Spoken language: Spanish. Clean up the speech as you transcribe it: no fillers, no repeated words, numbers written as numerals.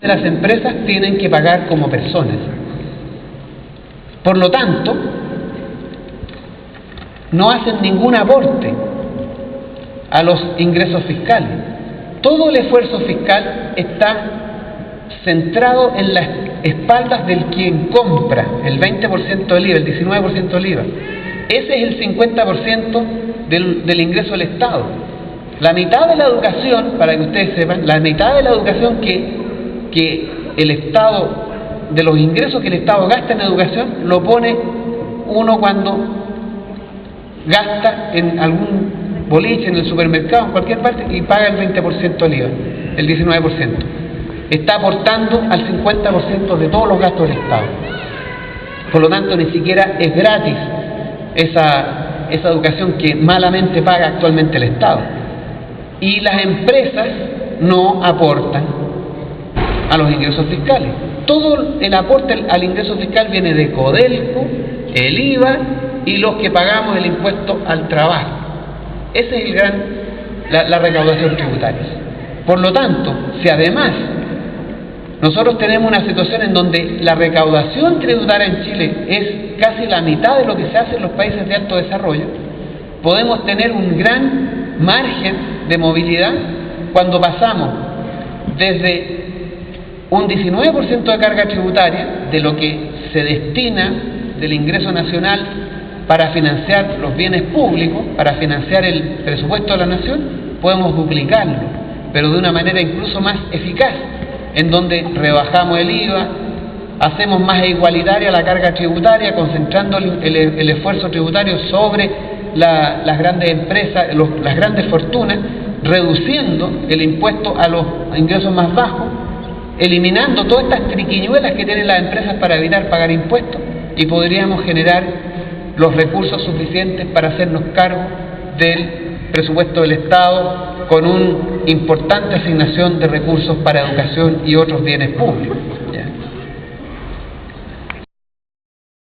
Las empresas tienen que pagar como personas. Por lo tanto, no hacen ningún aporte a los ingresos fiscales. Todo el esfuerzo fiscal está centrado en las espaldas del quien compra, el 20% del IVA, el 19% del IVA. Ese es el 50% del ingreso del Estado. La mitad de la educación, para que ustedes sepan, la mitad de la educación que el Estado, de los ingresos que el Estado gasta en educación, lo pone uno cuando gasta en algún boliche, en el supermercado, en cualquier parte, y paga el 20% del IVA, el 19%. Está aportando al 50% de todos los gastos del Estado. Por lo tanto, ni siquiera es gratis esa educación que malamente paga actualmente el Estado. Y las empresas no aportan a los ingresos fiscales. Todo el aporte al ingreso fiscal viene de Codelco, el IVA y los que pagamos el impuesto al trabajo. Esa es la recaudación tributaria. Por lo tanto, si además nosotros tenemos una situación en donde la recaudación tributaria en Chile es casi la mitad de lo que se hace en los países de alto desarrollo, podemos tener un gran margen de movilidad cuando pasamos desde un 19% de carga tributaria de lo que se destina del ingreso nacional para financiar los bienes públicos, para financiar el presupuesto de la nación, podemos duplicarlo, pero de una manera incluso más eficaz, en donde rebajamos el IVA, hacemos más igualitaria la carga tributaria, concentrando el esfuerzo tributario sobre las grandes empresas, las grandes fortunas, reduciendo el impuesto a los ingresos más bajos, eliminando todas estas triquiñuelas que tienen las empresas para evitar pagar impuestos, y podríamos generar los recursos suficientes para hacernos cargo del presupuesto del Estado con una importante asignación de recursos para educación y otros bienes públicos.